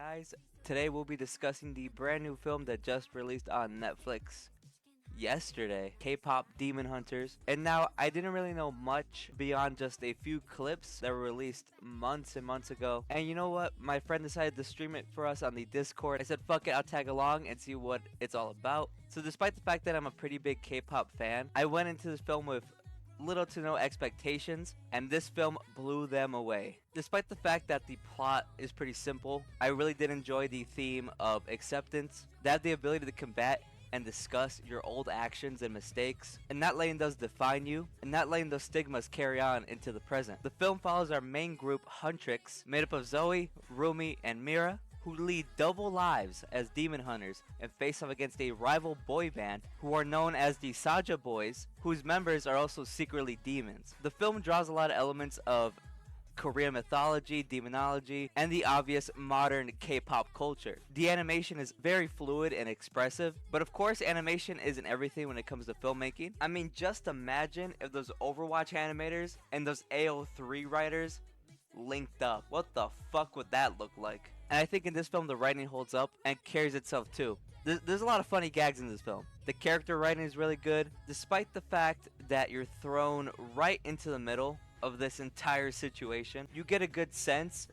guys. Today we'll be discussing the brand new film that just released on Netflix yesterday, K-pop Demon Hunters. And now I didn't really know much beyond just a few clips that were released months and months ago. And you know what? My friend decided to stream it for us on the Discord. I said, fuck it, I'll tag along and see what it's all about. So despite the fact that I'm a pretty big K-pop fan, I went into this film with little to no expectations, and this film blew them away. Despite the fact that the plot is pretty simple, I really did enjoy the theme of acceptance, that the ability to combat and discuss your old actions and mistakes, and not letting those define you, and not letting those stigmas carry on into the present. The film follows our main group, Huntrix, made up of Zoe, Rumi, and Mira, who lead double lives as demon hunters and face off against a rival boy band who are known as the Saja Boys, whose members are also secretly demons. The film draws a lot of elements of Korean mythology, demonology, and the obvious modern K-pop culture. The animation is very fluid and expressive, but of course animation isn't everything when it comes to filmmaking. I mean, just imagine if those Overwatch animators and those AO3 writers linked up. What the fuck would that look like? And I think in this film the writing holds up and carries itself too. There's a lot of funny gags in this film. The character writing is really good, despite the fact that you're thrown right into the middle of this entire situation. You get a good sense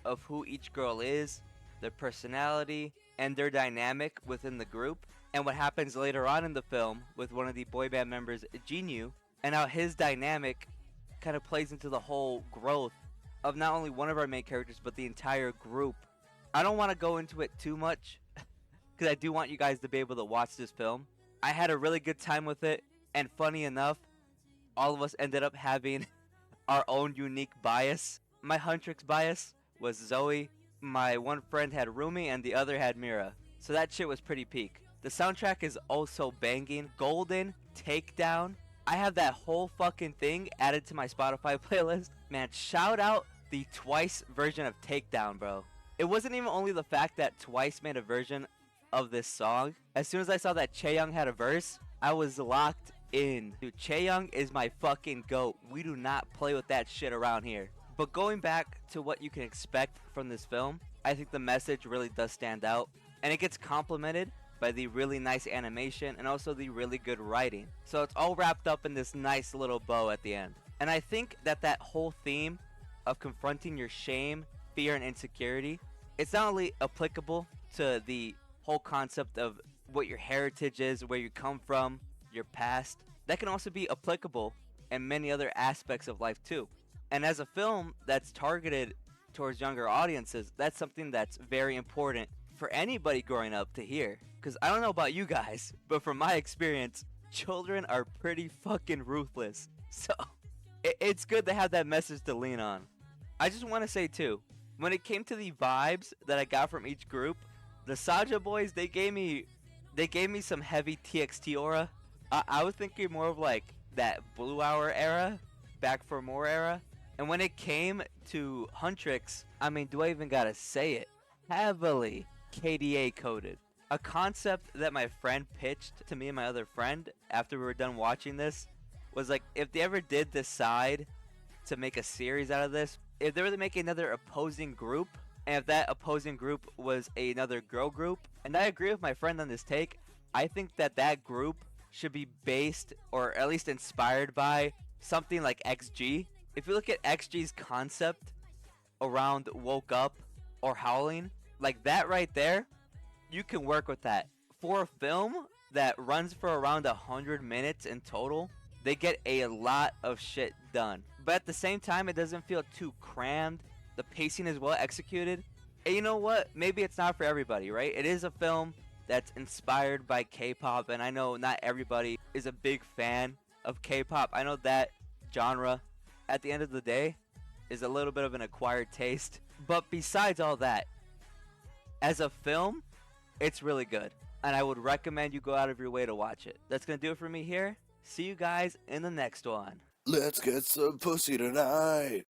of who each girl is, their personality, and their dynamic within the group, and what happens later on in the film with one of the boy band members, Jinyu, and how his dynamic kind of plays into the whole growth of not only one of our main characters, but the entire group. I don't want to go into it too much, because I do want you guys to be able to watch this film. I had a really good time with it, and funny enough, all of us ended up having our own unique bias. My Huntrix bias was Zoe, my one friend had Rumi, and the other had Mira. So that shit was pretty peak. The soundtrack is also banging. Golden, Takedown. I have that whole fucking thing added to my Spotify playlist. Man, shout out the Twice version of Takedown, bro. It wasn't even only the fact that Twice made a version of this song. As soon as I saw that Chaeyoung had a verse, I was locked in. Dude, Chaeyoung is my fucking goat. We do not play with that shit around here. But going back to what you can expect from this film, I think the message really does stand out. And it gets complemented by the really nice animation and also the really good writing. So it's all wrapped up in this nice little bow at the end. And I think that that whole theme of confronting your shame, fear, and insecurity, it's not only applicable to the whole concept of what your heritage is, where you come from, your past, that can also be applicable in many other aspects of life too. And as a film that's targeted towards younger audiences, that's something that's very important for anybody growing up to hear. Because I don't know about you guys, but from my experience, children are pretty fucking ruthless. So it's good to have that message to lean on. I just want to say too, when it came to the vibes that I got from each group, the Saja Boys, they gave me some heavy TXT aura. I was thinking more of like that Blue Hour era, Back for More era. And when it came to Huntrix, I mean, do I even gotta say it? Heavily KDA coded. A concept that my friend pitched to me and my other friend after we were done watching this was like, if they ever did decide to make a series out of this, if they were to make another opposing group, and if that opposing group was another girl group, and I agree with my friend on this take, I think that that group should be based or at least inspired by something like XG. If you look at XG's concept around Woke Up or Howling, like that right there, you can work with that. For a film that runs for around 100 minutes in total, they get a lot of shit done. But at the same time, it doesn't feel too crammed. The pacing is well executed. And you know what? Maybe it's not for everybody, right? It is a film that's inspired by K-pop, and I know not everybody is a big fan of K-pop. I know that genre, at the end of the day, is a little bit of an acquired taste. But besides all that, as a film, it's really good. And I would recommend you go out of your way to watch it. That's going to do it for me here. See you guys in the next one. Let's get some pussy tonight.